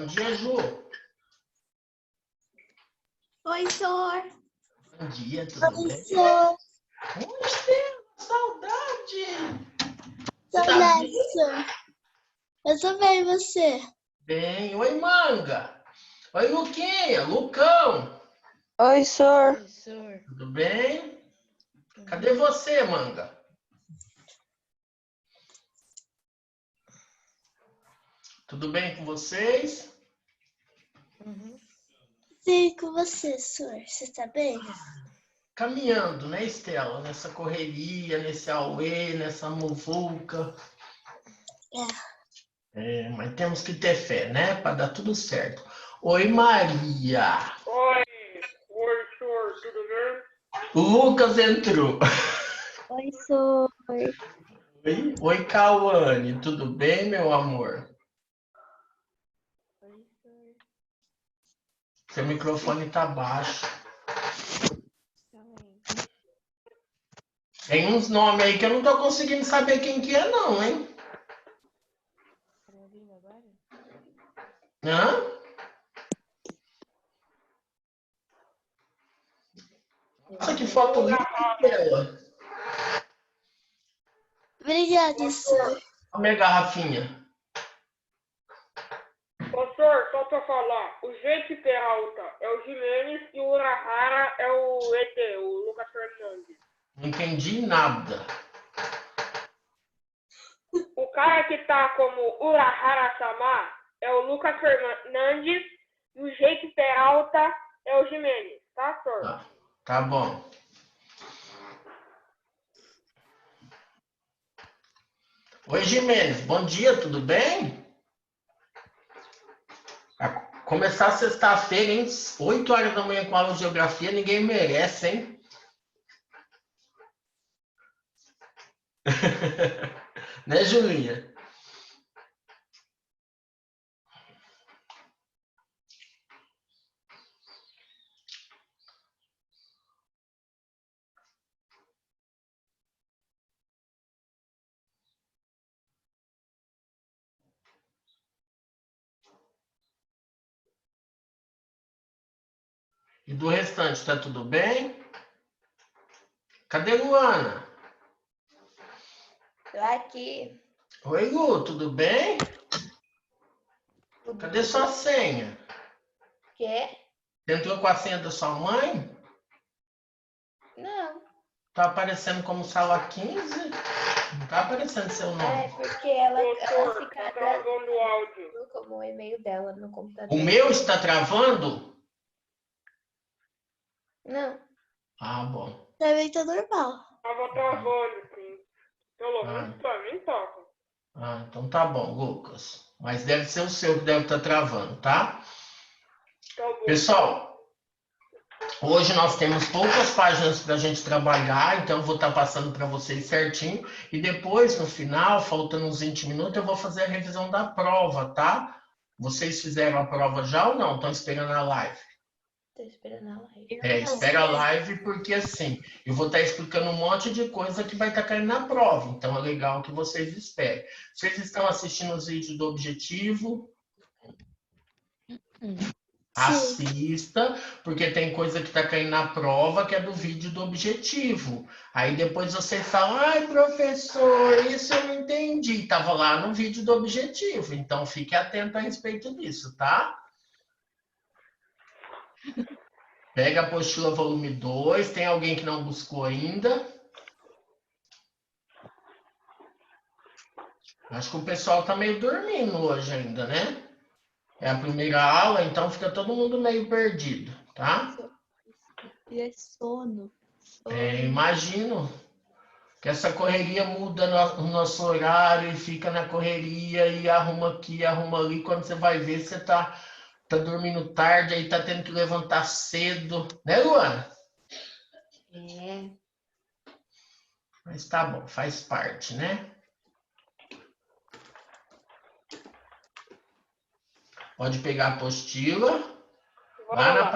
Bom dia, Ju. Oi, senhor. Bom dia, tudo bem? Senhor. Oi, Estela, saudade. Você tá Saudade, bem? senhor. Eu tô bem, e você? Bem. Oi, Manga. Oi, Luquinha, Lucão. Oi, senhor. Oi, senhor. Tudo bem? Cadê você, Manga? Tudo bem com vocês? Sim, com você, senhor. Você tá bem? Caminhando, né, Estela? Nessa correria, nesse auê, nessa muvuca. Mas temos que ter fé, né? Para dar tudo certo. Oi, Maria. Oi, senhor, tudo bem? O Lucas entrou. Oi, senhor. Oi, Cauane. Tudo bem, meu amor? Oi, senhor. Seu microfone tá baixo. Também. Tem uns nomes aí que eu não tô conseguindo saber quem que é, não, hein? Tá me ouvindo agora? Hã? Nossa, que foto linda dela. Obrigada, senhor. Olha a minha garrafinha. Ô, senhor, só pra falar, o Gente Peralta é o Jimenez e o Urahara é o ET, o Lucas Fernandes. Não entendi nada. O cara que tá como Urahara Sama é o Lucas Fernandes e o Gente Peralta é o Jimenez, tá, senhor? Tá bom. Oi, Jimenez. Bom dia, tudo bem? Vai começar sexta-feira, hein? 8 horas da manhã com aula de geografia, ninguém merece, hein? Né, Julinha? E do restante, tá tudo bem? Cadê Luana? Tô aqui. Oi, Lu, tudo bem? Cadê sua senha? Quê? Você entrou com a senha da sua mãe? Não. Tá aparecendo como sala 15? Não tá aparecendo seu É nome. porque ela Ô, senhor, fica tá gravando o áudio. como o e-mail dela no computador. O meu está travando? Não. Ah, bom. Também tá normal. Tava travando, sim. Pelo Ah. menos pra mim tava. Ah, então tá bom, Lucas. Mas deve ser o seu que deve estar travando, tá? Tá bom. Pessoal, hoje nós temos poucas páginas para a gente trabalhar, então eu vou estar passando para vocês certinho. E depois, no final, faltando uns 20 minutos, eu vou fazer a revisão da prova, tá? Vocês fizeram a prova já ou não? Estão esperando a live? Tô esperando a live. Espera a live, porque assim, eu vou estar explicando um monte de coisa que vai estar caindo na prova. Então é legal que vocês esperem. Vocês estão assistindo os vídeos do objetivo? Assista, porque tem coisa que está caindo na prova que é do vídeo do objetivo. Aí depois vocês falam, ai, professor, isso eu não entendi. Estava lá no vídeo do objetivo. Então fique atento a respeito disso, tá? Pega a apostila volume 2. Tem alguém que não buscou ainda? Acho que o pessoal tá meio dormindo hoje ainda, né? É a primeira aula, então fica todo mundo meio perdido, tá? E é sono. Imagino que essa correria muda o nosso horário e fica na correria e arruma aqui, arruma ali. Quando você vai ver, você tá dormindo tarde, aí tá tendo que levantar cedo, né, Luana? É. Mas tá bom, faz parte, né? Pode pegar a apostila. Lá na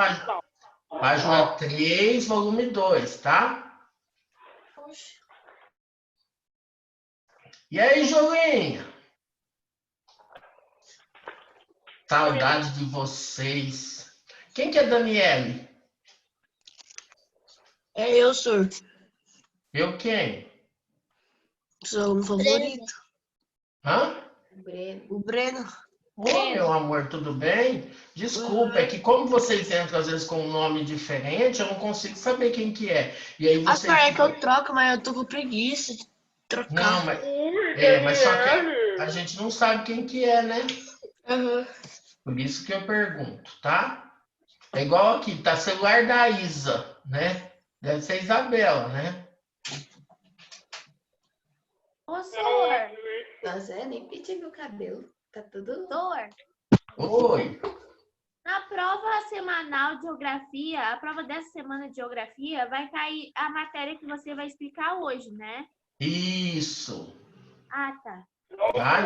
página 3, volume 2, tá? E aí, Jolinha? Saudade de vocês. Quem que é Daniele? É eu, senhor. Eu quem? Sou o meu favorito. Hã? Breno. O Breno. Ô, meu amor, tudo bem? Desculpa, é que como vocês entram às vezes com um nome diferente, eu não consigo saber quem que é. E aí As vocês... é que eu troco, mas eu tô com preguiça de trocar. Não, mas... Ui, mas só que Daniele. a gente não sabe quem que é, né? Aham. Por isso que eu pergunto, tá? É igual aqui, tá celular da Isa, né? Deve ser Isabela, né? Ô, senhor, Nossa, nem pedi meu cabelo. Tá tudo. senhor, Oi. na prova semanal de geografia, a prova dessa semana de geografia, vai cair a matéria que você vai explicar hoje, né? Isso. Ah, tá. Tá?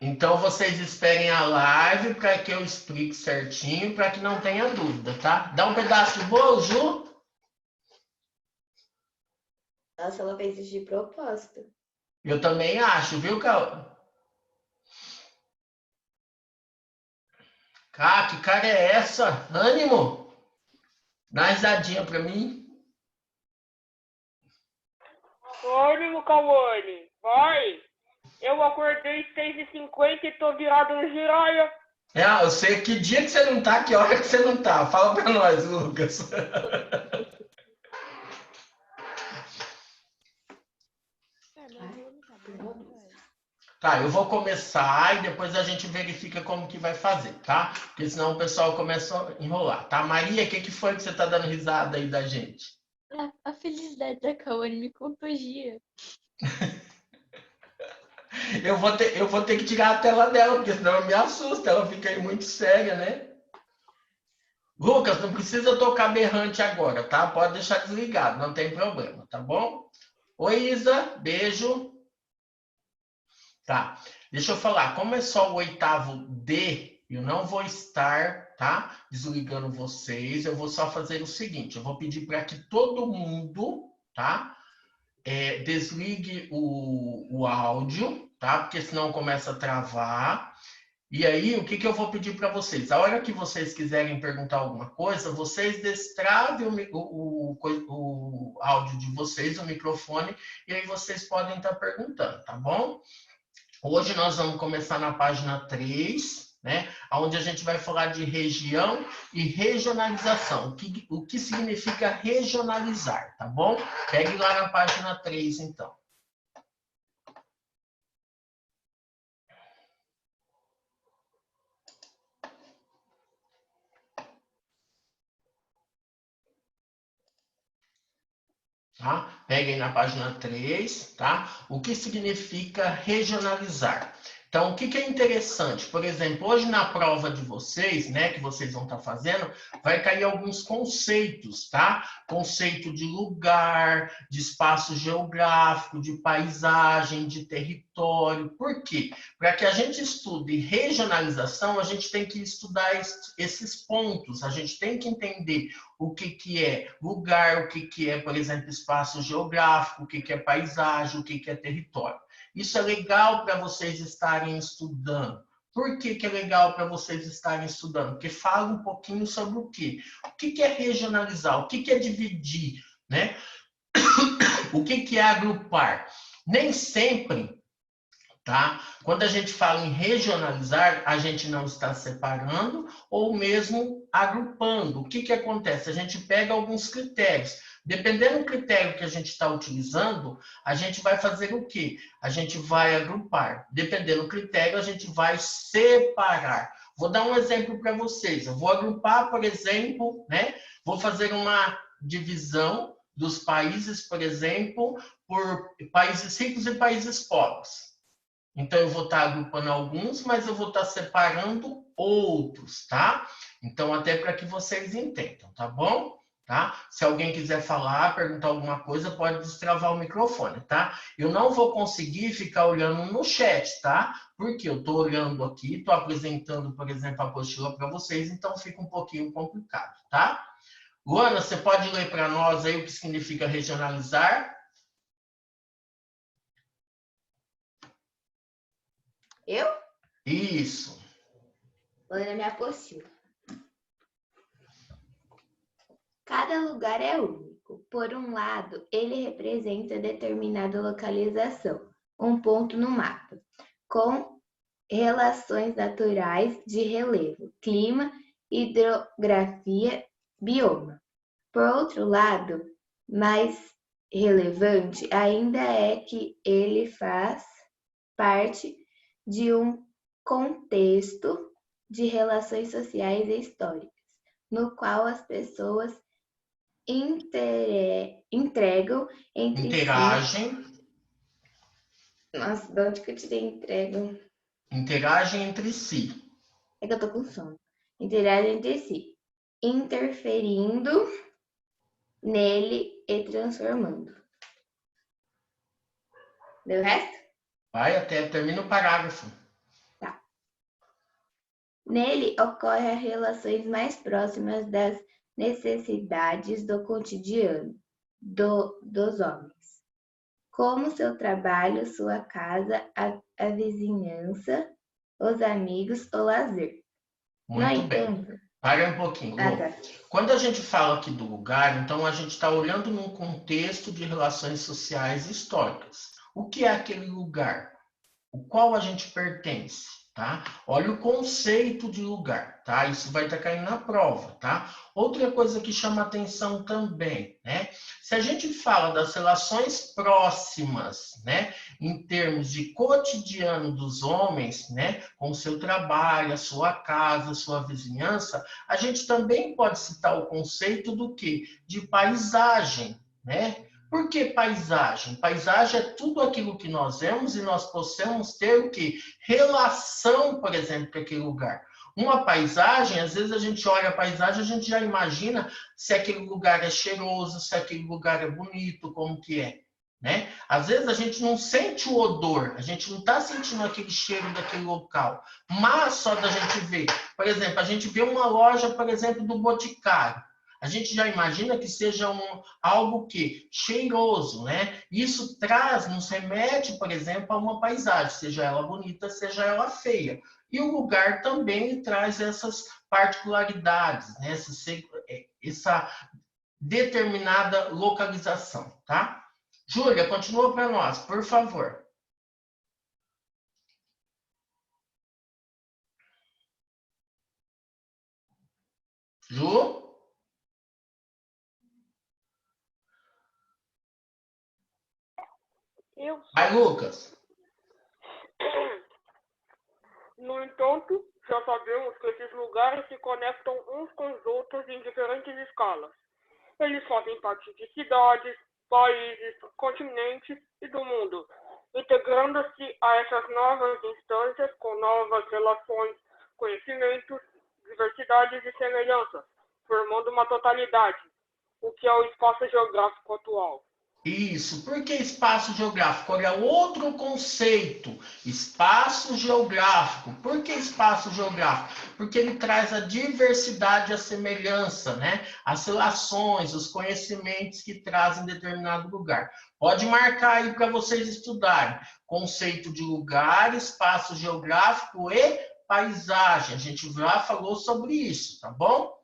Então vocês esperem a live para que eu explique certinho, para que não tenha dúvida, tá? Dá um pedaço de bolo, Ju? Nossa, ela fez isso de propósito. Eu também acho, viu, Cal? Que cara é essa? Ânimo? Dá uma risadinha pra mim. Ânimo, Cauane. Vai. Eu acordei 6h50 e tô virado no giraia. Eu sei que dia que você não tá, que hora que você não tá. Fala pra nós, Lucas. Tá, eu vou começar e depois a gente verifica como que vai fazer, tá? Porque senão o pessoal começa a enrolar, tá? Maria, o que foi que você tá dando risada aí da gente? A felicidade da Cauane me contagia. Eu vou ter que tirar a tela dela, porque senão eu me assusto, ela fica aí muito séria, né? Lucas, não precisa tocar berrante agora, tá? Pode deixar desligado, não tem problema, tá bom? Oi, Isa, beijo. Tá, deixa eu falar, como é só o oitavo D, eu não vou estar, tá, desligando vocês, eu vou só fazer o seguinte, eu vou pedir para que todo mundo, tá, desligue o áudio, tá, porque senão começa a travar. E aí, o que eu vou pedir para vocês? A hora que vocês quiserem perguntar alguma coisa, vocês destravem o áudio de vocês, o microfone, e aí vocês podem estar perguntando, tá bom? Hoje nós vamos começar na página 3, né? Onde a gente vai falar de região e regionalização. O que significa regionalizar, tá bom? Pegue lá na página 3, então. Tá? Peguem na página 3, tá? O que significa regionalizar? Então, o que é interessante? Por exemplo, hoje na prova de vocês, né, que vocês vão estar fazendo, vai cair alguns conceitos, tá? Conceito de lugar, de espaço geográfico, de paisagem, de território. Por quê? Para que a gente estude regionalização, a gente tem que estudar esses pontos, a gente tem que entender o que é lugar, o que é, por exemplo, espaço geográfico, o que é paisagem, o que é território. Isso é legal para vocês estarem estudando. Por que é legal para vocês estarem estudando? Porque fala um pouquinho sobre o quê? O que é regionalizar? O que é dividir? Né? O que é agrupar? Nem sempre, tá? Quando a gente fala em regionalizar, a gente não está separando ou mesmo agrupando. O que acontece? A gente pega alguns critérios. Dependendo do critério que a gente está utilizando, a gente vai fazer o quê? A gente vai agrupar. Dependendo do critério, a gente vai separar. Vou dar um exemplo para vocês. Eu vou agrupar, por exemplo, né? Vou fazer uma divisão dos países, por exemplo, por países ricos e países pobres. Então, eu vou estar agrupando alguns, mas eu vou estar separando outros, tá? Então, até para que vocês entendam, tá bom? Tá? Se alguém quiser falar, perguntar alguma coisa, pode destravar o microfone, tá? Eu não vou conseguir ficar olhando no chat, tá? Porque eu estou olhando aqui, estou apresentando, por exemplo, a apostila para vocês, então fica um pouquinho complicado, tá? Luana, você pode ler para nós aí o que significa regionalizar? Eu? Isso. Vou ler na minha apostila. Cada lugar é único. Por um lado, ele representa determinada localização, um ponto no mapa, com relações naturais de relevo, clima, hidrografia, bioma. Por outro lado, mais relevante ainda é que ele faz parte de um contexto de relações sociais e históricas, no qual as pessoas entregam entre Interagem. si. Nossa, de onde que eu tirei entregam? Interagem entre si. É que eu tô com sono. Interagem entre si, interferindo nele e transformando. Deu o resto? Vai até, termina o parágrafo. Nele ocorrem as relações mais próximas das necessidades do cotidiano dos homens, como seu trabalho, sua casa, a vizinhança, os amigos, o lazer. Muito bem. Para um pouquinho, Lu. Tá. Quando a gente fala aqui do lugar, então a gente está olhando num contexto de relações sociais e históricas. O que é aquele lugar? O qual a gente pertence, tá? Olha o conceito de lugar, tá? Isso vai estar caindo na prova, tá? Outra coisa que chama atenção também, né? Se a gente fala das relações próximas, né? Em termos de cotidiano dos homens, né? Com o seu trabalho, a sua casa, a sua vizinhança, a gente também pode citar o conceito do quê? De paisagem, né? Por que paisagem? Paisagem é tudo aquilo que nós vemos e nós possamos ter o quê? Relação, por exemplo, com aquele lugar. Uma paisagem, às vezes a gente olha a paisagem, a gente já imagina se aquele lugar é cheiroso, se aquele lugar é bonito, como que é, né? Às vezes a gente não sente o odor, a gente não está sentindo aquele cheiro daquele local, mas só da gente ver. Por exemplo, a gente vê uma loja, por exemplo, do Boticário. A gente já imagina que seja algo que cheiroso, né? Isso nos remete, por exemplo, a uma paisagem, seja ela bonita, seja ela feia. E o lugar também traz essas particularidades, né? Essa determinada localização, tá? Júlia, continua para nós, por favor. Ju? Vai, Lucas. No entanto, já sabemos que esses lugares se conectam uns com os outros em diferentes escalas. Eles fazem parte de cidades, países, continentes e do mundo, integrando-se a essas novas instâncias com novas relações, conhecimentos, diversidades e semelhanças, formando uma totalidade, o que é o espaço geográfico atual. Isso, por que espaço geográfico? Olha, outro conceito, espaço geográfico. Por que espaço geográfico? Porque ele traz a diversidade, a semelhança, né? As relações, os conhecimentos que trazem determinado lugar. Pode marcar aí para vocês estudarem. Conceito de lugar, espaço geográfico e paisagem. A gente já falou sobre isso, tá bom?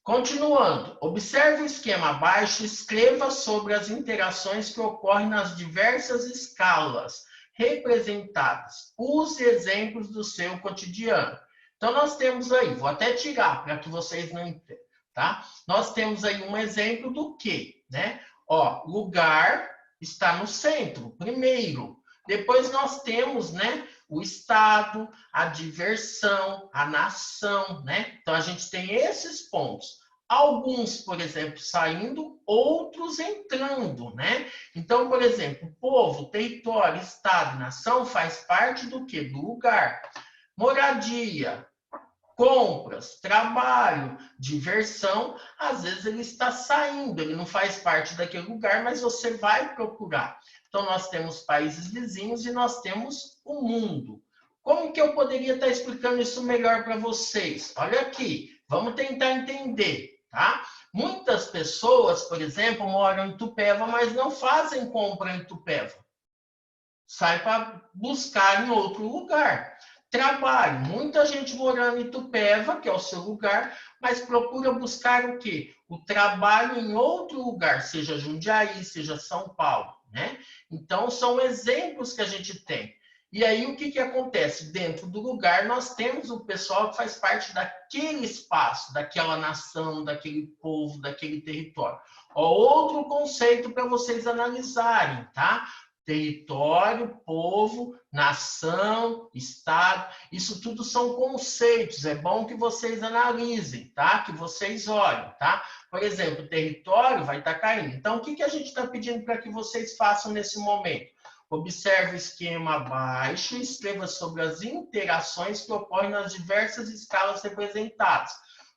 Continuando, observe o esquema abaixo e escreva sobre as interações que ocorrem nas diversas escalas representadas. Use exemplos do seu cotidiano. Então, nós temos aí, vou até tirar para que vocês não entendam, tá? Nós temos aí um exemplo do quê, né? Ó, lugar está no centro, primeiro. Depois nós temos, né, o estado, a diversão, a nação, né? Então a gente tem esses pontos. Alguns, por exemplo, saindo, outros entrando, né? Então, por exemplo, povo, território, estado, nação faz parte do quê? Do lugar. Moradia, compras, trabalho, diversão, às vezes ele está saindo, ele não faz parte daquele lugar, mas você vai procurar. Então, nós temos países vizinhos e nós temos o mundo. Como que eu poderia estar explicando isso melhor para vocês? Olha aqui, vamos tentar entender, tá? Muitas pessoas, por exemplo, moram em Itupeva, mas não fazem compra em Itupeva. Sai para buscar em outro lugar. Trabalho. Muita gente morando em Itupeva, que é o seu lugar, mas procura buscar o quê? O trabalho em outro lugar, seja Jundiaí, seja São Paulo, né? Então, são exemplos que a gente tem. E aí, o que acontece? Dentro do lugar, nós temos o pessoal que faz parte daquele espaço, daquela nação, daquele povo, daquele território. Ó, outro conceito para vocês analisarem, tá? Território, povo, nação, estado, isso tudo são conceitos, é bom que vocês analisem, tá? Que vocês olhem, tá? Por exemplo, território vai estar caindo. Então, o que a gente está pedindo para que vocês façam nesse momento? Observe o esquema abaixo e escreva sobre as interações que ocorrem nas diversas escalas representadas.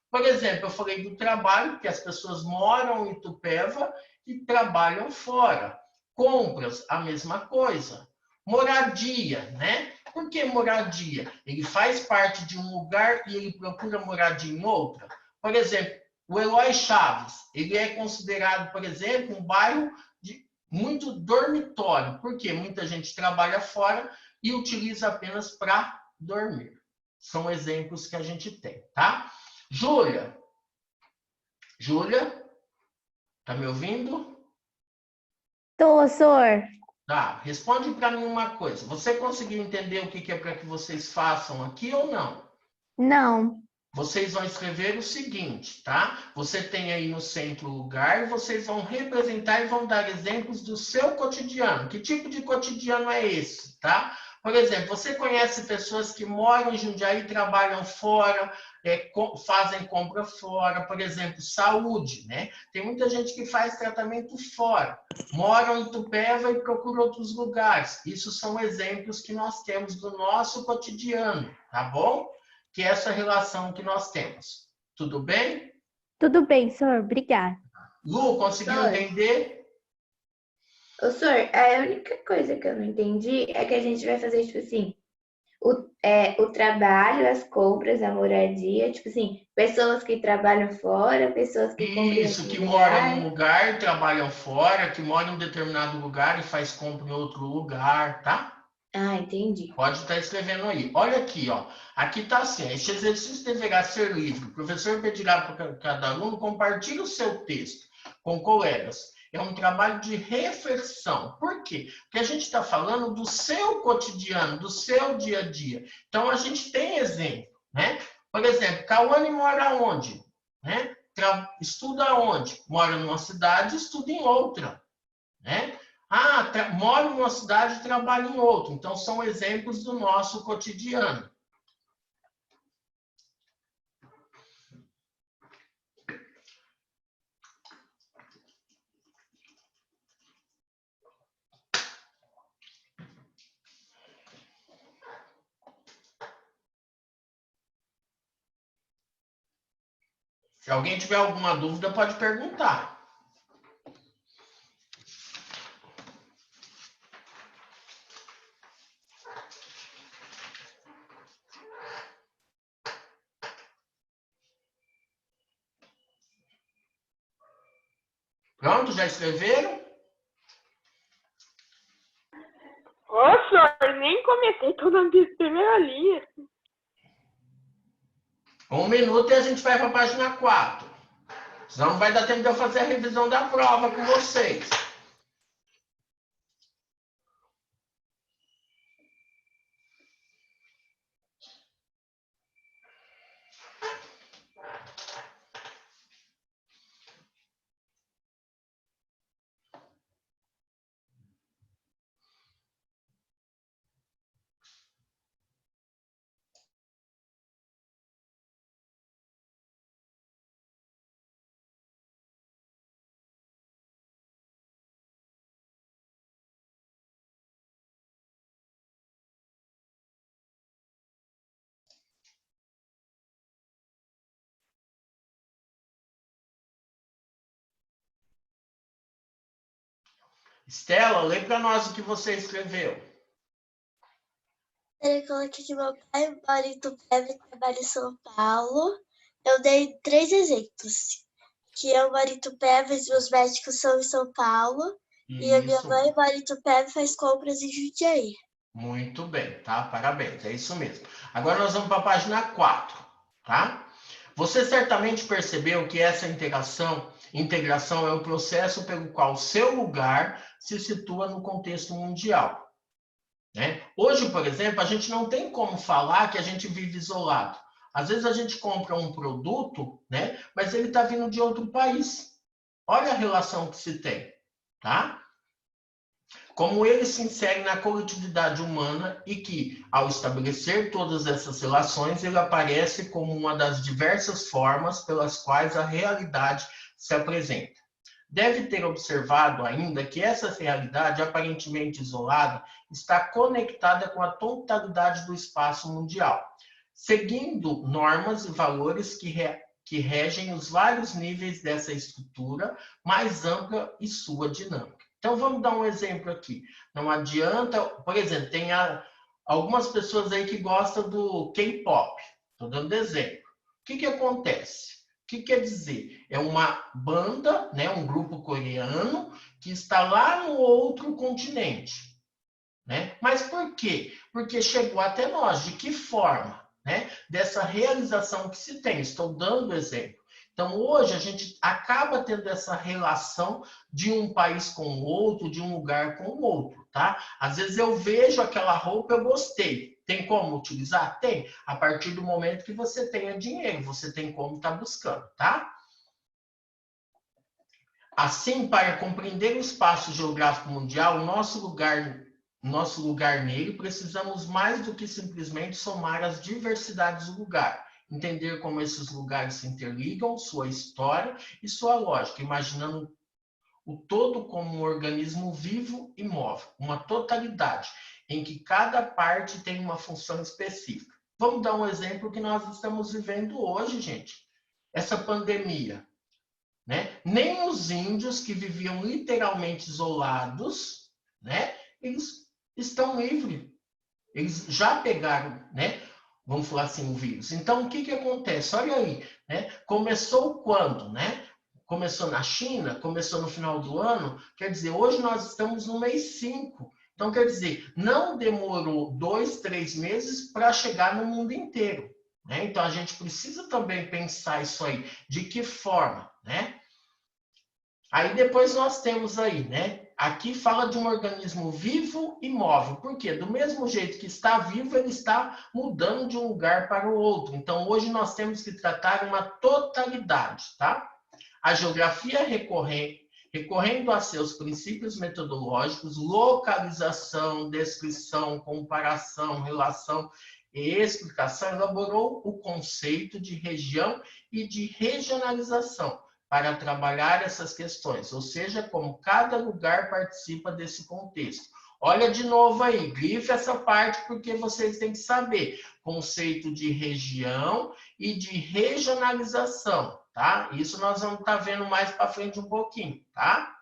Por exemplo, eu falei do trabalho, que as pessoas moram em Itupeva e trabalham fora. Compras, a mesma coisa. Moradia, né? Por que moradia? Ele faz parte de um lugar e ele procura moradia em outra. Por exemplo, o Eloy Chaves, ele é considerado, por exemplo, um bairro de muito dormitório, porque muita gente trabalha fora e utiliza apenas para dormir. São exemplos que a gente tem, tá? Júlia, tá me ouvindo? Tô, senhor. Tá, responde para mim uma coisa. Você conseguiu entender o que é para que vocês façam aqui ou não? Não. Vocês vão escrever o seguinte, tá? Você tem aí no centro o lugar e vocês vão representar e vão dar exemplos do seu cotidiano. Que tipo de cotidiano é esse, tá? Por exemplo, você conhece pessoas que moram em Jundiaí e trabalham fora, fazem compra fora, por exemplo, saúde, né? Tem muita gente que faz tratamento fora, moram em Itupeva e procuram outros lugares. Isso são exemplos que nós temos do nosso cotidiano, tá bom? Que é essa relação que nós temos. Tudo bem? Tudo bem, senhor. Obrigada. Lu, conseguiu entender? Ô, senhor, a única coisa que eu não entendi é que a gente vai fazer, tipo assim, o trabalho, as compras, a moradia, tipo assim, pessoas que trabalham fora, pessoas que compram em Isso, outro que lugar. moram num lugar, trabalham fora, que moram em um determinado lugar e faz compra em outro lugar, tá? Ah, entendi. Pode estar escrevendo aí. Olha aqui, ó. Aqui está assim. Este exercício deverá ser livre. O professor pedirá para cada aluno compartilhe o seu texto com colegas. É um trabalho de reflexão. Por quê? Porque a gente está falando do seu cotidiano, do seu dia a dia. Então, a gente tem exemplo, né? Por exemplo, Cauane mora onde? Né? Estuda onde? Mora numa cidade, estuda em outra, né? Ah, moro numa cidade e trabalho em outra. Então, são exemplos do nosso cotidiano. Se alguém tiver alguma dúvida, pode perguntar. Pronto, já escreveram? Ô, senhor, nem comecei, tô na primeira linha. 1 minuto e a gente vai para a página 4. Senão não vai dar tempo de eu fazer a revisão da prova com vocês. Estela, lê para nós o que você escreveu. Eu coloquei que meu pai mora em Itupeva e trabalha em São Paulo. Eu dei 3 exemplos. Que eu moro em Itupeva e os meus médicos são em São Paulo. E a minha Isso. mãe mora em Itupeva e faz compras em Jundiaí. Muito bem, tá? Parabéns, é isso mesmo. Agora nós vamos para a página 4, tá? Você certamente percebeu que essa integração é o processo pelo qual seu lugar se situa no contexto mundial, né? Hoje, por exemplo, a gente não tem como falar que a gente vive isolado. Às vezes a gente compra um produto, né? Mas ele está vindo de outro país. Olha a relação que se tem, tá? Como ele se insere na coletividade humana e que, ao estabelecer todas essas relações, ele aparece como uma das diversas formas pelas quais a realidade se apresenta. Deve ter observado ainda que essa realidade, aparentemente isolada, está conectada com a totalidade do espaço mundial, seguindo normas e valores que regem os vários níveis dessa estrutura mais ampla e sua dinâmica. Então, vamos dar um exemplo aqui. Não adianta, por exemplo, tem algumas pessoas aí que gostam do K-pop. Estou dando exemplo. O que acontece? O que quer dizer? É uma banda, né, um grupo coreano que está lá no outro continente, né? Mas por quê? Porque chegou até nós. De que forma? Né? Dessa realização que se tem. Estou dando exemplo. Então, hoje, a gente acaba tendo essa relação de um país com o outro, de um lugar com o outro, tá? Às vezes eu vejo aquela roupa, eu gostei. Tem como utilizar? Tem. A partir do momento que você tenha dinheiro, você tem como estar buscando, tá? Assim, para compreender o espaço geográfico mundial, nosso lugar nele, precisamos mais do que simplesmente somar as diversidades do lugar. Entender como esses lugares se interligam, sua história e sua lógica, imaginando o todo como um organismo vivo e móvel, uma totalidade, em que cada parte tem uma função específica. Vamos dar um exemplo que nós estamos vivendo hoje, gente. Essa pandemia, né? Nem os índios que viviam literalmente isolados, né? Eles estão livres. Eles já pegaram, né? Vamos falar assim, o vírus. Então, o que acontece? Olha aí, né? Começou quando, né? Começou na China, começou no final do ano, quer dizer, hoje nós estamos no mês 5. Então, quer dizer, não demorou 2, 3 meses para chegar no mundo inteiro, né? Então, a gente precisa também pensar isso aí. De que forma, né? Aí depois nós temos aí, né? Aqui fala de um organismo vivo e móvel. Por quê? Do mesmo jeito que está vivo, ele está mudando de um lugar para o outro. Então, hoje nós temos que tratar uma totalidade, tá? A geografia recorrendo a seus princípios metodológicos, localização, descrição, comparação, relação e explicação, elaborou o conceito de região e de regionalização para trabalhar essas questões, ou seja, como cada lugar participa desse contexto. Olha de novo aí, grife essa parte porque vocês têm que saber. Conceito de região e de regionalização, tá? Isso nós vamos estar vendo mais para frente um pouquinho, tá?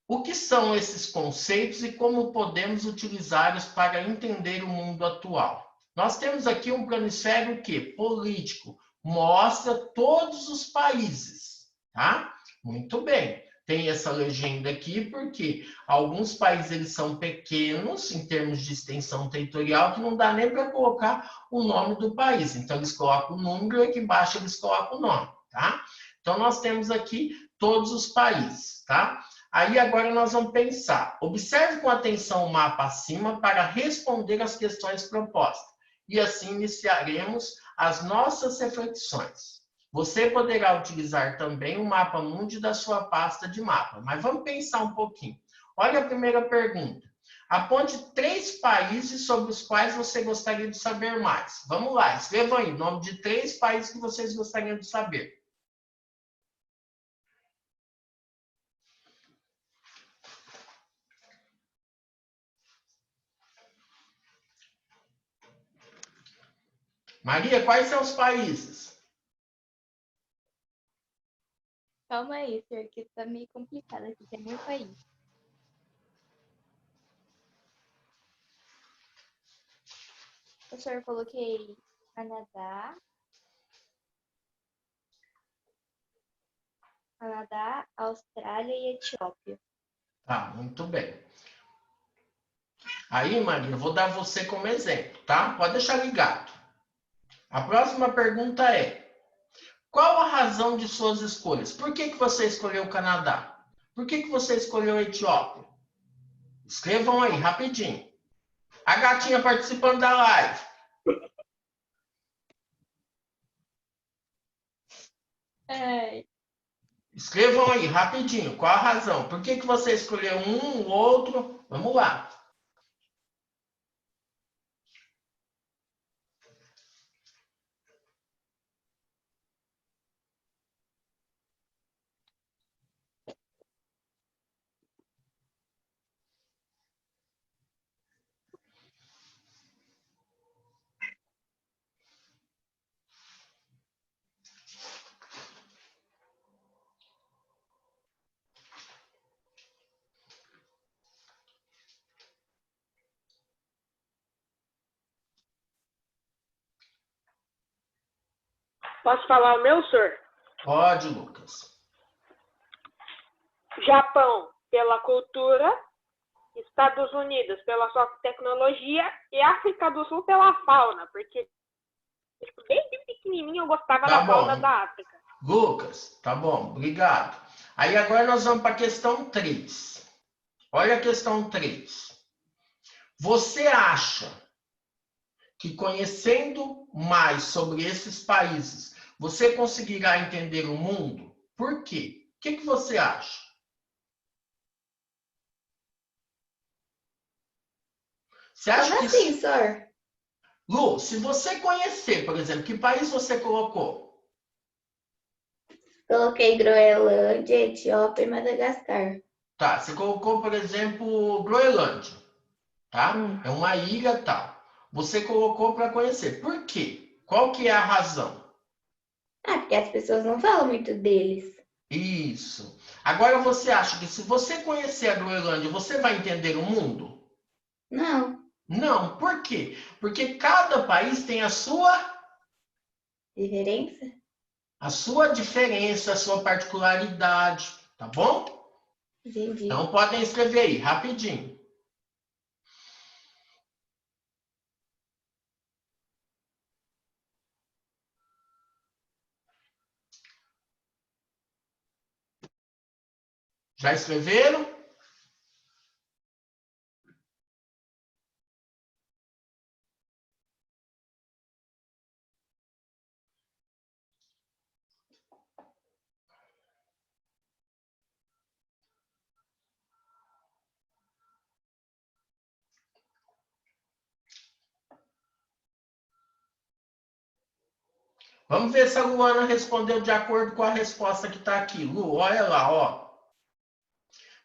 O que são esses conceitos e como podemos utilizá-los para entender o mundo atual? Nós temos aqui um planisfério que político, mostra todos os países, tá? Muito bem. Tem essa legenda aqui porque alguns países eles são pequenos em termos de extensão territorial que não dá nem para colocar o nome do país. Então eles colocam o número e aqui embaixo eles colocam o nome, tá? Então nós temos aqui todos os países, tá? Aí agora nós vamos pensar. Observe com atenção o mapa acima para responder às questões propostas. E assim iniciaremos as nossas reflexões. Você poderá utilizar também o mapa mundi da sua pasta de mapa, mas vamos pensar um pouquinho. Olha a primeira pergunta. Aponte 3 países sobre os quais você gostaria de saber mais. Vamos lá, escrevam aí o nome de 3 países que vocês gostariam de saber. Maria, quais são os países? Calma aí, senhor, que tá meio complicado aqui, tem muito país. Professor, eu coloquei Canadá, Austrália e Etiópia. Tá, muito bem. Aí, Maria, eu vou dar você como exemplo, tá? Pode deixar ligado. A próxima pergunta é: qual a razão de suas escolhas? Por que você escolheu o Canadá? Por que você escolheu a Etiópia? Escrevam aí, rapidinho. A gatinha participando da live. Escrevam aí, rapidinho. Qual a razão? Por que você escolheu um, o outro? Vamos lá. Posso falar o meu, senhor? Pode, Lucas. Japão, pela cultura. Estados Unidos, pela sua tecnologia. E África do Sul, pela fauna. Porque desde pequenininho eu gostava Tá da fauna bom. da África. Lucas, tá bom, obrigado. Aí agora nós vamos para a questão 3. Olha a questão 3. Você acha que conhecendo mais sobre esses países, você conseguirá entender o mundo? Por quê? O que você acha? Você acha Como que... assim, senhor? Lu, se você conhecer, por exemplo, que país você colocou? Coloquei Groenlândia, Etiópia e Madagascar. Tá, você colocou, por exemplo, Groenlândia, tá? É uma ilha, tal. Você colocou para conhecer. Por quê? Qual que é a razão? Ah, porque as pessoas não falam muito deles. Isso. Agora você acha que se você conhecer a Groenlândia, você vai entender o mundo? Não. Não. Por quê? Porque cada país tem a sua Diferença? diferença, a sua particularidade, tá bom? Entendi. Então podem escrever aí, rapidinho. Já escreveram? Vamos ver se a Luana respondeu de acordo com a resposta que está aqui. Lu, olha lá, ó.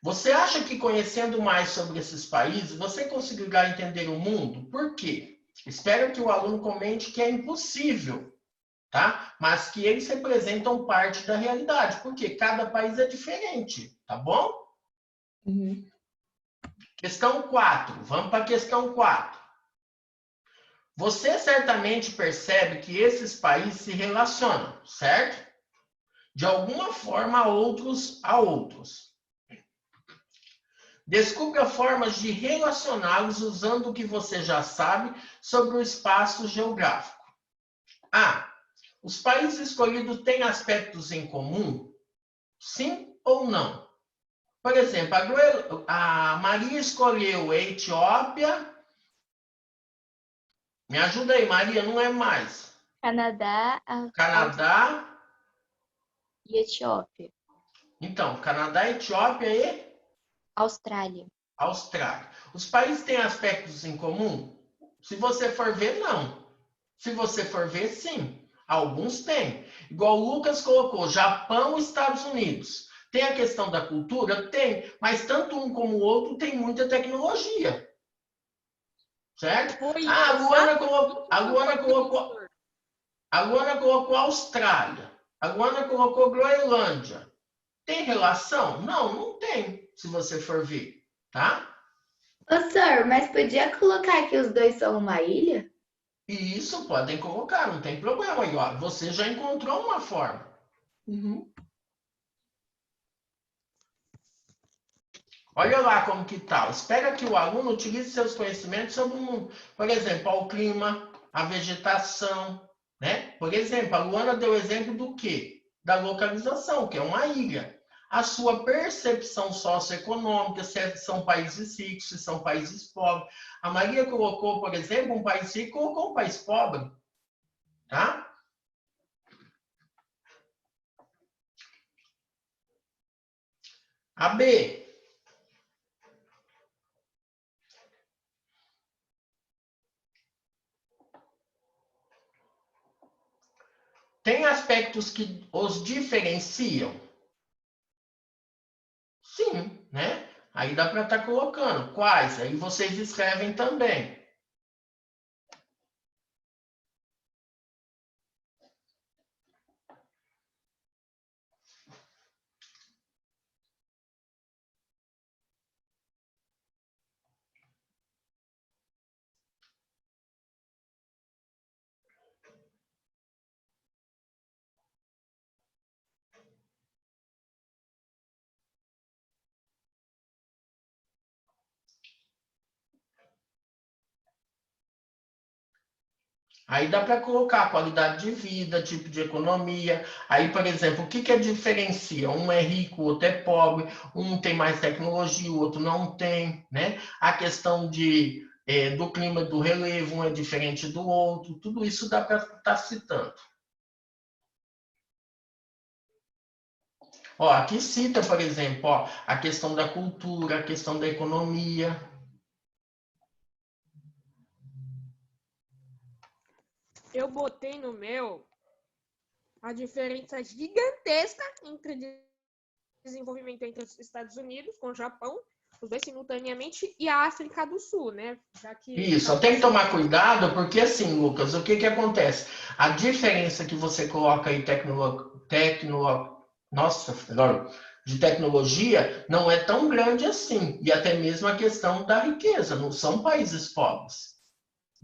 Você acha que conhecendo mais sobre esses países, você conseguirá entender o mundo? Por quê? Espero que o aluno comente que é impossível, tá? Mas que eles representam parte da realidade, porque cada país é diferente, tá bom? Uhum. Questão 4. Vamos para a questão 4. Você certamente percebe que esses países se relacionam, certo? De alguma forma a outros. Descubra formas de relacioná-los usando o que você já sabe sobre o espaço geográfico. A. Os países escolhidos têm aspectos em comum? Sim ou não? Por exemplo, a Maria escolheu a Etiópia. Me ajuda aí, Maria, não é mais. Canadá Canadá. e Etiópia. Então, Canadá, Etiópia e Austrália. Austrália. Os países têm aspectos em comum? Se você for ver, não. Se você for ver, sim. Alguns têm. Igual o Lucas colocou, Japão e Estados Unidos. Tem a questão da cultura? Tem. Mas tanto um como o outro tem muita tecnologia. Certo? Ah, a Luana colocou Austrália. A Luana colocou Groenlândia. Tem relação? Não, não tem, se você for ver, tá? Ô, senhor, mas podia colocar que os dois são uma ilha? E isso podem colocar, não tem problema. Aí, ó, você já encontrou uma forma. Uhum. Olha lá como que tá. Espera que o aluno utilize seus conhecimentos sobre o mundo. Por exemplo, o clima, a vegetação, né? Por exemplo, a Luana deu exemplo do quê? Da localização, que é uma ilha. A sua percepção socioeconômica, se são países ricos, se são países pobres. A Maria colocou, por exemplo, um país rico, colocou um país pobre. Tá? A B. Tem aspectos que os diferenciam? Sim, né? Aí dá para estar colocando. Quais? Aí vocês escrevem também. Aí dá para colocar qualidade de vida, tipo de economia. Aí, por exemplo, o que que diferencia? Um é rico, o outro é pobre, um tem mais tecnologia, o outro não tem, né? A questão do clima, do relevo, um é diferente do outro. Tudo isso dá para estar citando. Ó, aqui cita, por exemplo, ó, a questão da cultura, a questão da economia. Eu botei no meu a diferença gigantesca entre desenvolvimento entre os Estados Unidos com o Japão, os dois simultaneamente, e a África do Sul, né? Já que Isso, só tem que tomar cuidado, porque assim, Lucas, o que que acontece? A diferença que você coloca aí de tecnologia não é tão grande assim. E até mesmo a questão da riqueza, não são países pobres.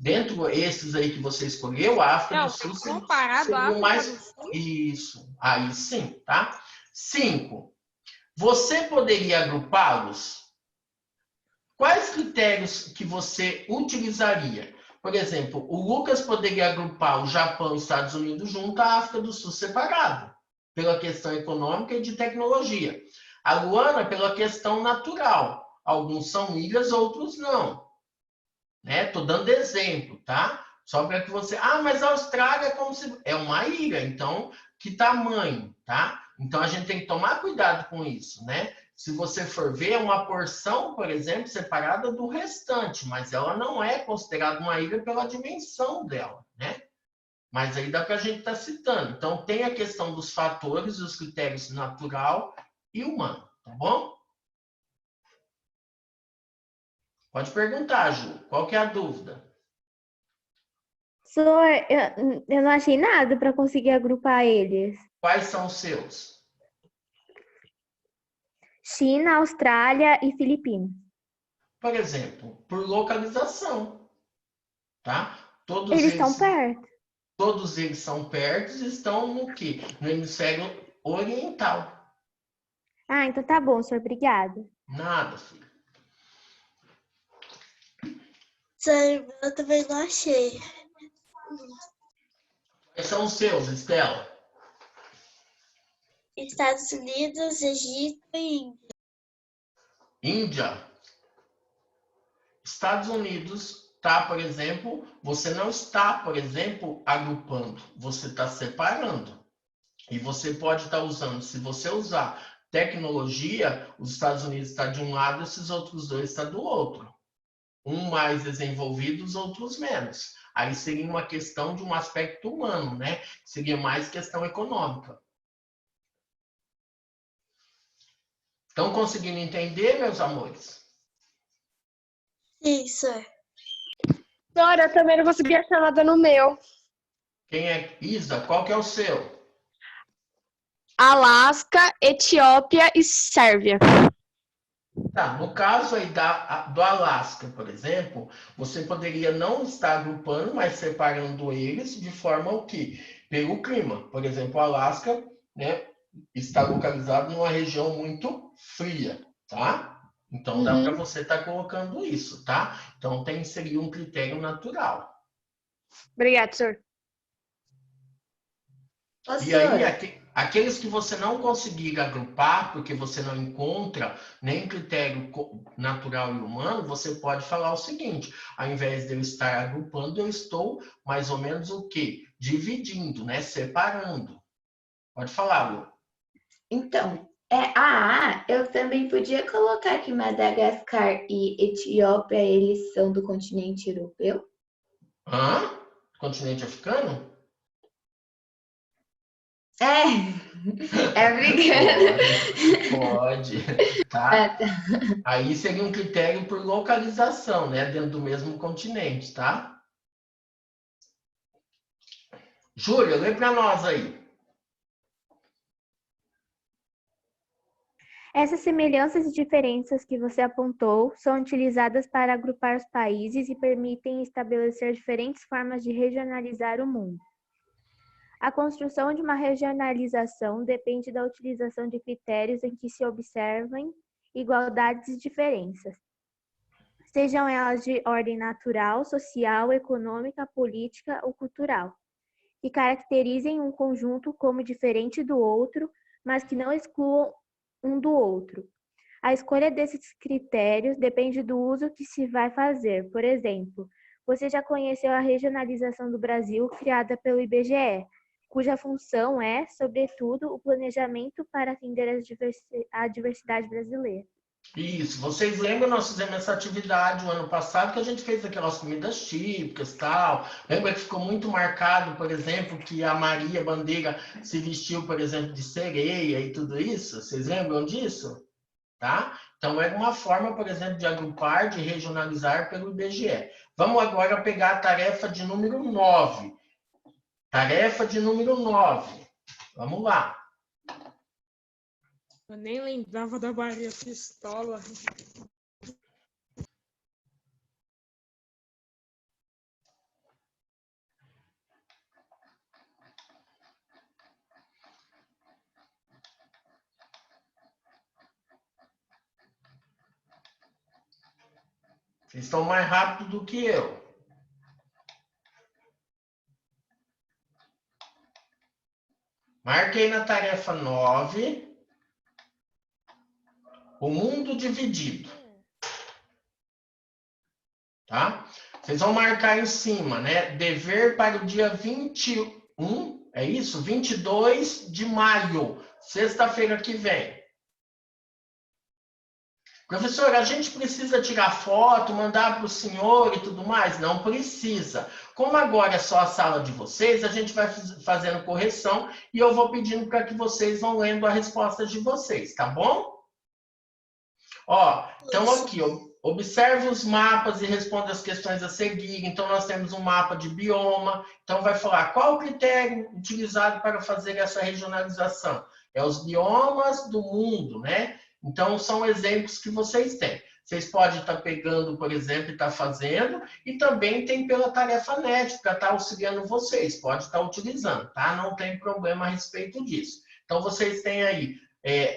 Dentro esses aí que você escolheu, a África do Sul comparado à África mais... do Sul. Isso, aí sim, tá? 5. Você poderia agrupá-los? Quais critérios que você utilizaria? Por exemplo, o Lucas poderia agrupar o Japão e os Estados Unidos junto à África do Sul separado, pela questão econômica e de tecnologia. A Luana, pela questão natural. Alguns são ilhas, outros não. Estou dando exemplo, tá? Só para que você... Ah, mas a Austrália é como se... É uma ilha, então, que tamanho, tá? Então, a gente tem que tomar cuidado com isso, né? Se você for ver, é uma porção, por exemplo, separada do restante, mas ela não é considerada uma ilha pela dimensão dela, né? Mas aí dá para a gente estar citando. Então, tem a questão dos fatores, os critérios natural e humano, tá bom? Pode perguntar, Ju. Qual que é a dúvida? Senhor, eu não achei nada para conseguir agrupar eles. Quais são os seus? China, Austrália e Filipinas. Por exemplo, por localização, tá? Eles estão perto. Todos eles são perto e estão no quê? No hemisfério oriental. Ah, então tá bom, senhor. Obrigada. Nada, filho. Eu também não achei. Quais são os seus, Estela? Estados Unidos, Egito e Índia. Índia. Estados Unidos, tá, por exemplo, você não está, por exemplo, agrupando, você está separando. E você pode estar usando, se você usar tecnologia, os Estados Unidos está de um lado, esses outros dois estão do outro. Um mais desenvolvido, os outros menos. Aí seria uma questão de um aspecto humano, né? Seria mais questão econômica. Estão conseguindo entender, meus amores? Sim, senhor. Senhora, eu também não consegui achar nada no meu. Quem é? Isa, qual que é o seu? Alasca, Etiópia e Sérvia. Tá, no caso aí do Alasca, por exemplo, você poderia não estar agrupando, mas separando eles de forma o quê? Pelo clima. Por exemplo, o Alasca, né, está localizado numa região muito fria, tá? Então, dá para você estar colocando isso, tá? Então, tem que seguir um critério natural. Obrigado, senhor. E aí, aqueles que você não conseguir agrupar, porque você não encontra nem critério natural e humano, você pode falar o seguinte: ao invés de eu estar agrupando, eu estou mais ou menos o quê? Dividindo, né? Separando. Pode falar, Lu. Então, eu também podia colocar que Madagascar e Etiópia, eles são do continente europeu? Hã? Continente africano? Africano. Pode, tá? Aí seria um critério por localização, né? Dentro do mesmo continente, tá? Júlia, lê para nós aí. Essas semelhanças e diferenças que você apontou são utilizadas para agrupar os países e permitem estabelecer diferentes formas de regionalizar o mundo. A construção de uma regionalização depende da utilização de critérios em que se observem igualdades e diferenças, sejam elas de ordem natural, social, econômica, política ou cultural, que caracterizem um conjunto como diferente do outro, mas que não excluam um do outro. A escolha desses critérios depende do uso que se vai fazer. Por exemplo, você já conheceu a regionalização do Brasil criada pelo IBGE, cuja função é, sobretudo, o planejamento para atender a diversidade brasileira. Isso, vocês lembram, nós fizemos essa atividade o ano passado, que a gente fez aquelas comidas típicas e tal. Lembra que ficou muito marcado, por exemplo, que a Maria Bandeira se vestiu, por exemplo, de sereia e tudo isso? Vocês lembram disso? Tá? Então, é uma forma, por exemplo, de agrupar, de regionalizar pelo IBGE. Vamos agora pegar a tarefa de número 9. Tarefa de número 9. Vamos lá. Eu nem lembrava da Maria Pistola. Vocês estão mais rápido do que eu. Marquei na tarefa 9. O mundo dividido. Tá? Vocês vão marcar em cima, né? Dever para o dia 21, é isso? 22 de maio, sexta-feira que vem. Professor, a gente precisa tirar foto, mandar para o senhor e tudo mais? Não precisa. Como agora é só a sala de vocês, a gente vai fazendo correção e eu vou pedindo para que vocês vão lendo a resposta de vocês, tá bom? Ó, então aqui, observe os mapas e responda as questões a seguir. Então, nós temos um mapa de bioma. Então, vai falar qual o critério utilizado para fazer essa regionalização. É os biomas do mundo, né? Então, são exemplos que vocês têm. Vocês podem estar pegando, por exemplo, e estar fazendo. E também tem pela tarefa NET, para estar auxiliando vocês. Pode estar utilizando, tá? Não tem problema a respeito disso. Então, vocês têm aí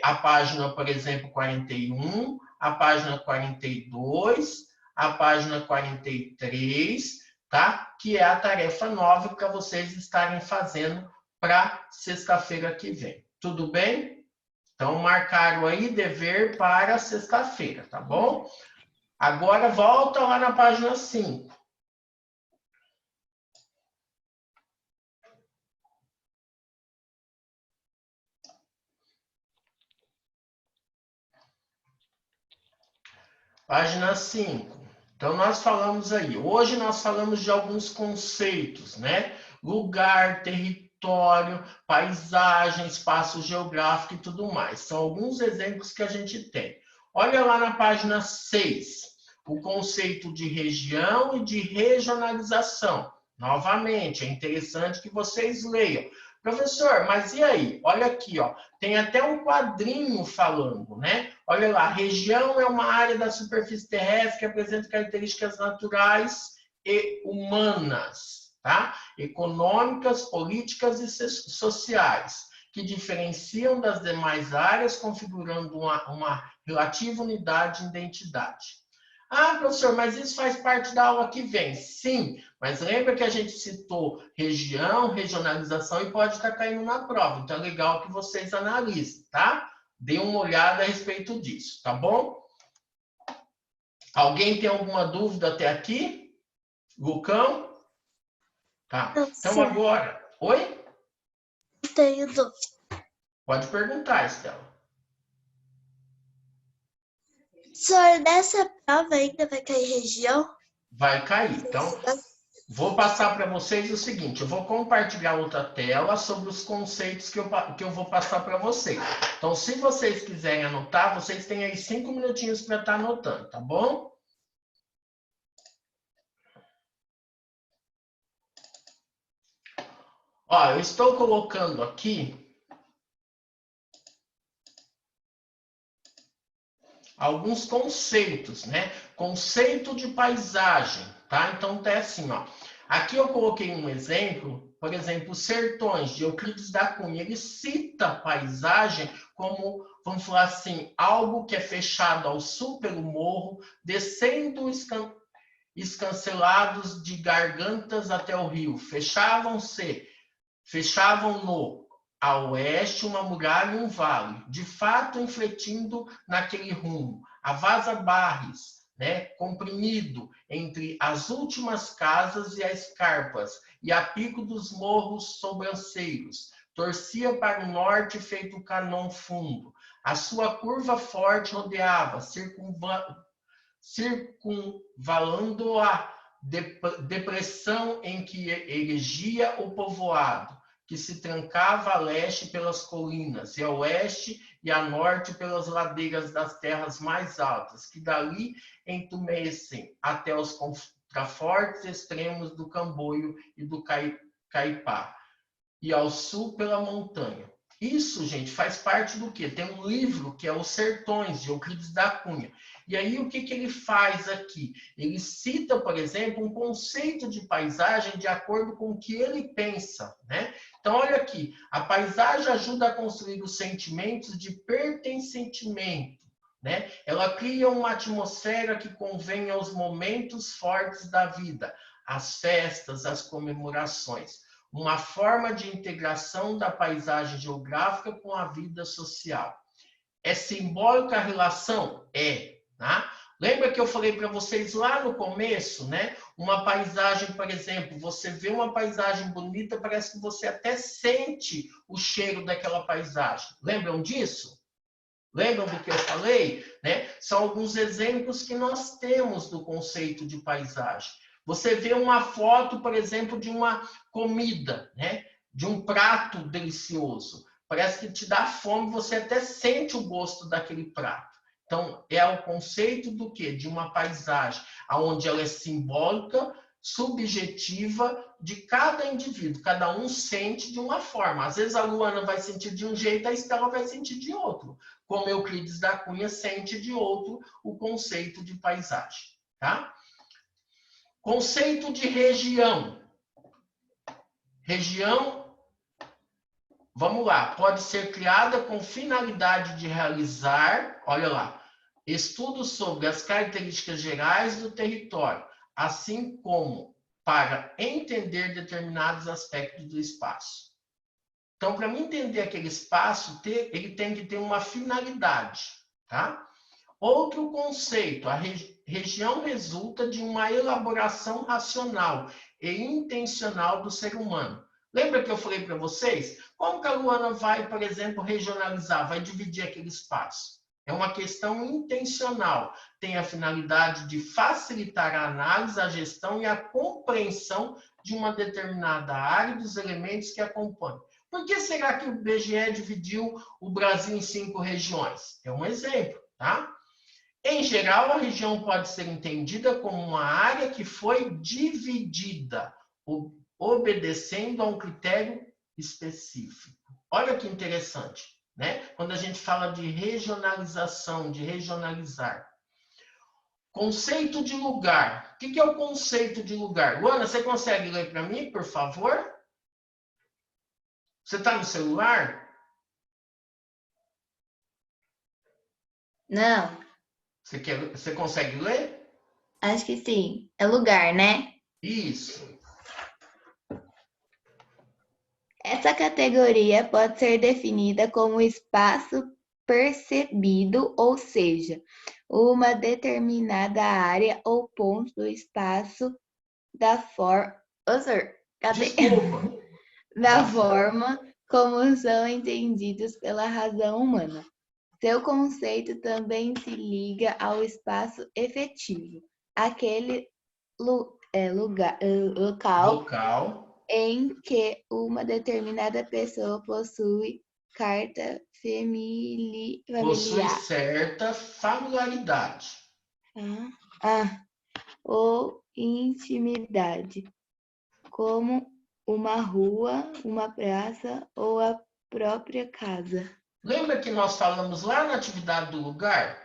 a página, por exemplo, 41, a página 42, a página 43, tá? Que é a tarefa 9 para vocês estarem fazendo para sexta-feira que vem. Tudo bem? Então, marcaram aí dever para sexta-feira, tá bom? Agora, volta lá na página 5. Página 5. Então, nós falamos aí. Hoje nós falamos de alguns conceitos, né? Lugar, território, paisagem, espaço geográfico e tudo mais. São alguns exemplos que a gente tem. Olha lá na página 6. O conceito de região e de regionalização. Novamente, é interessante que vocês leiam. Professor, mas e aí? Olha aqui, ó. Tem até um quadrinho falando, né? Olha lá, região é uma área da superfície terrestre que apresenta características naturais e humanas, tá? Econômicas, políticas e sociais. que diferenciam das demais áreas, configurando uma relativa unidade de identidade. Ah, professor, mas isso faz parte da aula que vem. Sim, mas lembra que a gente citou região, regionalização e pode estar caindo na prova. Então é legal que vocês analisem, tá? Dê uma olhada a respeito disso, tá bom? Alguém tem alguma dúvida até aqui? Lucão? Tá. Então agora... Oi? Tenho dúvida. Pode perguntar, Estela. Senhor, nessa prova ainda vai cair região? Vai cair. Então, vou passar para vocês o seguinte. Eu vou compartilhar outra tela sobre os conceitos que eu vou passar para vocês. Então, se vocês quiserem anotar, vocês têm aí 5 minutinhos para estar anotando, tá bom? Ó, eu estou colocando aqui alguns conceitos, né? Conceito de paisagem, tá? Então, tá assim, ó. Aqui eu coloquei um exemplo, por exemplo, Sertões, de Euclides da Cunha. Ele cita paisagem como, vamos falar assim, algo que é fechado ao sul pelo morro, descendo escancelados de gargantas até o rio. Fechavam-no a oeste uma muralha e um vale, de fato infletindo naquele rumo. A Vaza Barres, né, comprimido entre as últimas casas e as carpas, e a pico dos morros sobranceiros, torcia para o norte feito canon fundo. A sua curva forte rodeava, circunvalando a depressão em que erigia o povoado, que se trancava a leste pelas colinas, e a oeste e a norte pelas ladeiras das terras mais altas, que dali entumecem até os contrafortes extremos do Camboio e do Caipá, e ao sul pela montanha. Isso, gente, faz parte do quê? Tem um livro que é Os Sertões, de Euclides da Cunha. E aí, o que ele faz aqui? Ele cita, por exemplo, um conceito de paisagem de acordo com o que ele pensa, né? Então, olha aqui. A paisagem ajuda a construir os sentimentos de pertencimento, né? Ela cria uma atmosfera que convém aos momentos fortes da vida, às festas, às comemorações. Uma forma de integração da paisagem geográfica com a vida social. É simbólica a relação? É. Tá? Lembra que eu falei para vocês lá no começo, né? Uma paisagem, por exemplo, você vê uma paisagem bonita, parece que você até sente o cheiro daquela paisagem. Lembram disso? Lembram do que eu falei? Né? São alguns exemplos que nós temos do conceito de paisagem. Você vê uma foto, por exemplo, de uma comida, né? De um prato delicioso. Parece que te dá fome, você até sente o gosto daquele prato. Então, é o conceito do quê? De uma paisagem, onde ela é simbólica, subjetiva de cada indivíduo. Cada um sente de uma forma. Às vezes a Luana vai sentir de um jeito, a Estela vai sentir de outro. Como Euclides da Cunha sente de outro o conceito de paisagem. Tá? Conceito de região. Região, vamos lá, pode ser criada com finalidade de realizar, olha lá, estudos sobre as características gerais do território, assim como para entender determinados aspectos do espaço. Então, para mim entender aquele espaço, ele tem que ter uma finalidade, tá? Outro conceito, a região resulta de uma elaboração racional e intencional do ser humano. Lembra que eu falei para vocês? Como que a Luana vai, por exemplo, regionalizar, vai dividir aquele espaço? É uma questão intencional. Tem a finalidade de facilitar a análise, a gestão e a compreensão de uma determinada área e dos elementos que a compõem. Por que será que o IBGE dividiu o Brasil em 5 regiões? É um exemplo, tá? Em geral, a região pode ser entendida como uma área que foi dividida, obedecendo a um critério específico. Olha que interessante, né? Quando a gente fala de regionalização, de regionalizar. Conceito de lugar. O que é o conceito de lugar? Luana, você consegue ler para mim, por favor? Você está no celular? Não, Você consegue ler? acho que sim. É lugar, né? Isso. Essa categoria pode ser definida como espaço percebido, ou seja, uma determinada área ou ponto do espaço da forma. Desculpa. Da forma como são entendidos pela razão humana. Seu conceito também se liga ao espaço efetivo, aquele local Local. em que uma determinada pessoa possui carta Possui familiar certa familiaridade. ou intimidade, como uma rua, uma praça ou a própria casa. Lembra que nós falamos lá na atividade do lugar?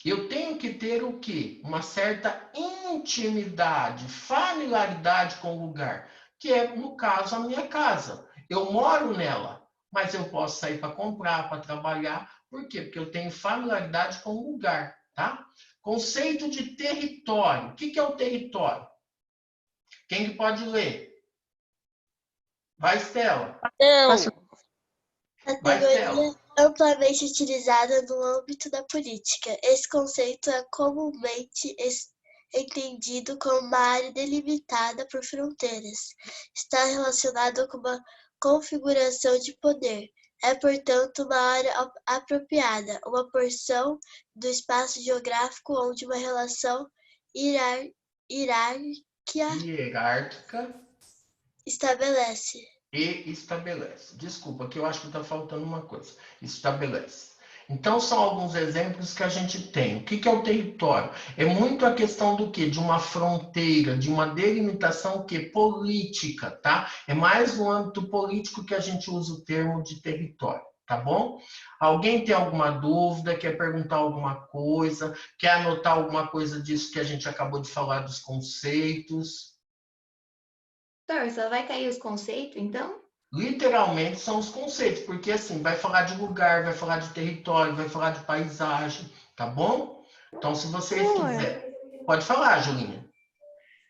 Eu tenho que ter o quê? Uma certa intimidade, familiaridade com o lugar, que é, no caso, a minha casa. Eu moro nela, mas eu posso sair para comprar, para trabalhar. Por quê? Porque eu tenho familiaridade com o lugar, tá? Conceito de território. O que é o território? Quem que pode ler? Vai, Estela. Posso- Vai, Estela. Categoria amplamente utilizada no âmbito da política. Esse conceito é comumente entendido como uma área delimitada por fronteiras. Está relacionado com uma configuração de poder. É, portanto, uma área apropriada, uma porção do espaço geográfico onde uma relação Hierárquica estabelece. e estabelece. Desculpa, que eu acho que está faltando uma coisa. Estabelece. Então, são alguns exemplos que a gente tem. O que é o território? É muito a questão do quê? De uma fronteira, de uma delimitação que política, tá? É mais no âmbito político que a gente usa o termo de território, tá bom? Alguém tem alguma dúvida, quer perguntar alguma coisa, quer anotar alguma coisa disso que a gente acabou de falar dos conceitos? Doutor, só vai cair os conceitos, então? Literalmente são os conceitos, porque assim, vai falar de lugar, vai falar de território, vai falar de paisagem, tá bom? Então, se vocês quiserem, pode falar, Julinha.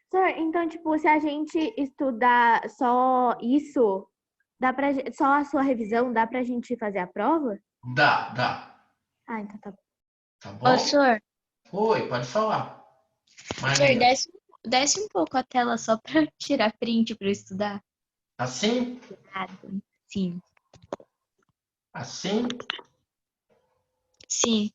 Sir, então, tipo, se a gente estudar só isso, só a sua revisão, dá pra gente fazer a prova? Dá, Ah, então tá bom. tá Ô, bom? senhor, Oi, pode falar. senhor, Maria, desce um pouco a tela só para tirar print para eu estudar. assim? Sim, Assim, sim.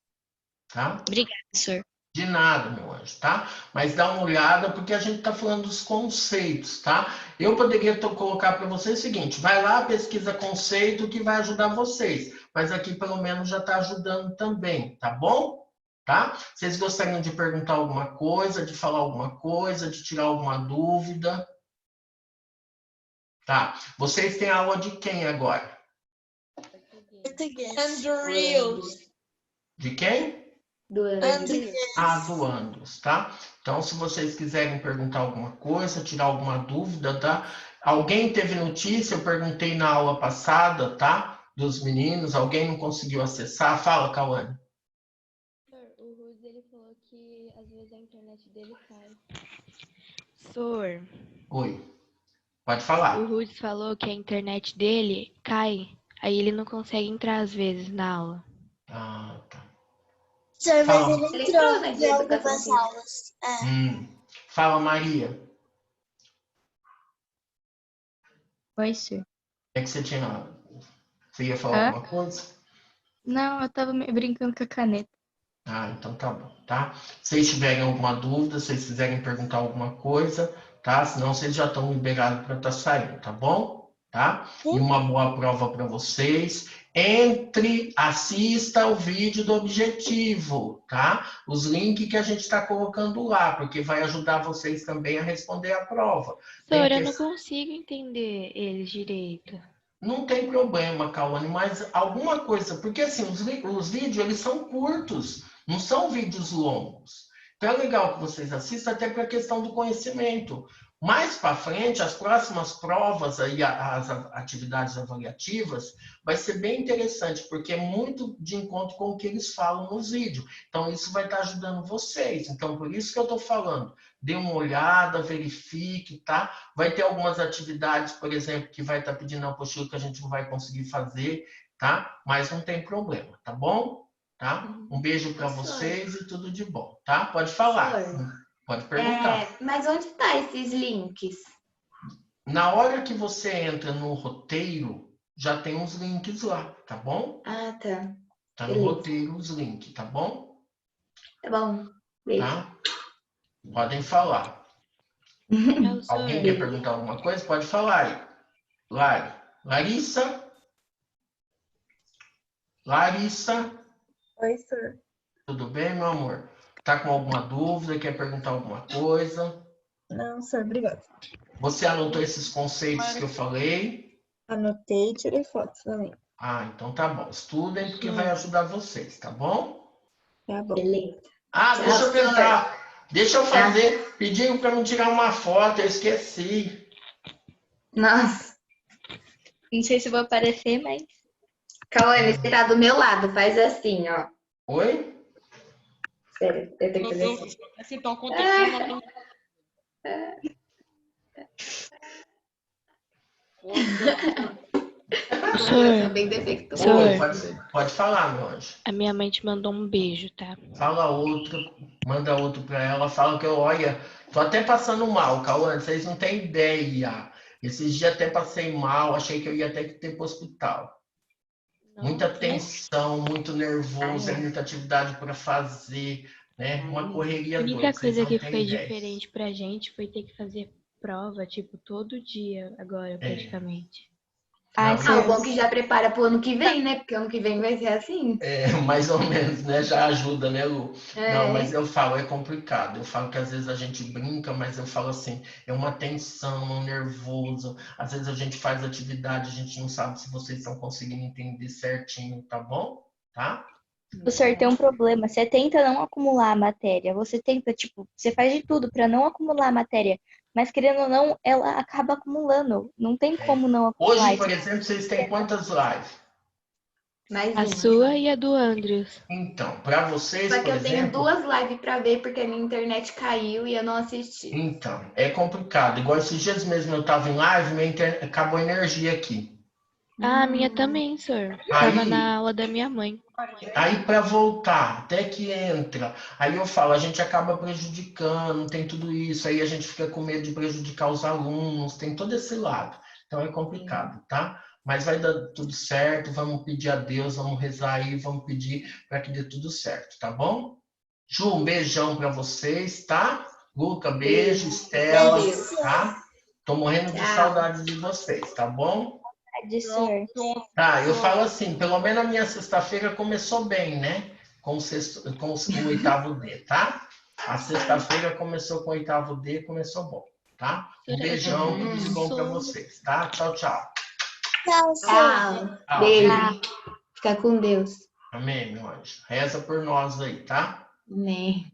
tá? Obrigada, senhor. De nada, meu anjo, tá? Mas dá uma olhada, porque a gente está falando dos conceitos, tá? Eu poderia colocar para vocês o seguinte: vai lá, pesquisa conceito, que vai ajudar vocês. Mas aqui, pelo menos, já está ajudando também, tá bom? Tá? Vocês gostariam de perguntar alguma coisa, de falar alguma coisa, de tirar alguma dúvida? Tá. Vocês têm aula de quem agora? Português. De quem? Do Andrés. Do Andos, tá? Então, se vocês quiserem perguntar alguma coisa, tirar alguma dúvida, tá? Alguém teve notícia? Eu perguntei na aula passada, tá? Dos meninos, alguém não conseguiu acessar? Fala, Cauane. O Rudes, ele falou que às vezes a internet dele cai. Sor, Oi. Pode falar. o Rudes falou que a internet dele cai, aí ele não consegue entrar às vezes na aula. Ah, tá. Senhor, mas Fala. ele entrou em algumas aulas. Fala, Maria. Oi, senhor. É que você ia falar alguma coisa? Não, eu tava brincando com a caneta. Ah, então tá bom, tá? Se vocês tiverem alguma dúvida, se vocês quiserem perguntar alguma coisa, tá? Senão vocês já estão liberados para estar saindo, tá bom? Tá? E uma boa prova para vocês. Assista o vídeo do objetivo, tá? Os links que a gente está colocando lá, porque vai ajudar vocês também a responder a prova. Sor, eu não consigo entender eles direito. Não tem problema, Cauane, mas alguma coisa, porque assim, os vídeos, eles são curtos, não são vídeos longos. Então é legal que vocês assistam até para a questão do conhecimento. Mais para frente, as próximas provas, aí, as atividades avaliativas, vai ser bem interessante, porque é muito de encontro com o que eles falam nos vídeos. Então, isso vai estar ajudando vocês. Então, por isso que eu estou falando. Dê uma olhada, verifique, tá? Vai ter algumas atividades, por exemplo, que vai estar pedindo a apostila que a gente não vai conseguir fazer, tá? Mas não tem problema, tá bom? Tá? Um beijo para vocês e tudo de bom, tá? Pode falar. Pode perguntar. Mas onde tá esses links? Na hora que você entra no roteiro, já tem uns links lá, tá bom? Ah, tá. Tá no roteiro os links, tá bom? Tá bom. Beijo. Tá? Podem falar. Alguém quer perguntar alguma coisa? Pode falar aí. Lari. Larissa? Larissa? Oi, senhor. Tudo bem, meu amor? Tá com alguma dúvida? Quer perguntar alguma coisa? Não, senhor, obrigado. Você anotou esses conceitos que eu falei? Anotei e tirei fotos também. Ah, então tá bom. Estudem porque vai ajudar vocês, tá bom? Tá bom. Beleza. Ah, deixa eu pensar. Deixa eu fazer. Pediram para não tirar uma foto, eu esqueci. Nossa. Não sei se vou aparecer, mas... Cauane, você tá do meu lado, faz assim, ó. Oi? Sério, eu tenho que fazer assim. Assim, estão acontecendo. Senhor, Bem defeituoso. senhor, Pode falar, meu anjo. a minha mãe te mandou um beijo, tá? Fala outro, manda outro para ela. Fala que eu, olha, tô até passando mal, Cauane, vocês não têm ideia. Esses dias até passei mal, achei que eu ia até que ter pro hospital. Muita tensão, muito nervoso, muita atividade para fazer, né? Uma correria A doida. única vocês coisa não que têm foi ideia. diferente pra gente foi ter que fazer prova, tipo, todo dia agora, praticamente. Ah, o bom que já prepara pro ano que vem, né? Porque ano que vem vai ser assim. É, mais ou menos, né? Já ajuda, né, Lu? É. Não, mas eu falo, é complicado. Eu falo que às vezes a gente brinca, mas eu falo assim, é uma tensão, um nervoso. Às vezes a gente faz atividade, a gente não sabe se vocês estão conseguindo entender certinho, tá bom? Tá? O senhor tem um problema, você tenta não acumular a matéria, você tenta, tipo, você faz de tudo pra não acumular a matéria, mas querendo ou não, ela acaba acumulando, não tem como não acumular. Hoje, por exemplo, vocês têm quantas lives? Mais A uma. sua e a do Andrews. Então, para vocês, Só que por eu tenho exemplo... 2 lives pra ver, porque a minha internet caiu e eu não assisti. Então, é complicado. Igual esses dias mesmo eu tava em live, minha internet... acabou a energia aqui. Ah, a minha também, senhor. Aí- Tava na aula da minha mãe. Aí para voltar, até que entra, aí eu falo, a gente acaba prejudicando, tem tudo isso, aí a gente fica com medo de prejudicar os alunos, tem todo esse lado. Então é complicado, tá? Mas vai dar tudo certo, vamos pedir a Deus, vamos rezar aí, vamos pedir para que dê tudo certo, tá bom? Ju, um beijão para vocês, tá? Luca, beijo, Estela, Deus. tá? Tô morrendo de Tchau. saudade de vocês, tá bom? Senhor. Tá, eu falo assim, pelo menos a minha sexta-feira começou bem, né? Com o oitavo D, tá? A sexta-feira começou com o oitavo D, começou bom, tá? Um beijão, tudo de bom pra vocês, tá? Tchau, tchau. Tchau, senhor. Tchau. Beijo. Fica com Deus. Amém, meu anjo. Reza por nós aí, tá? Amém.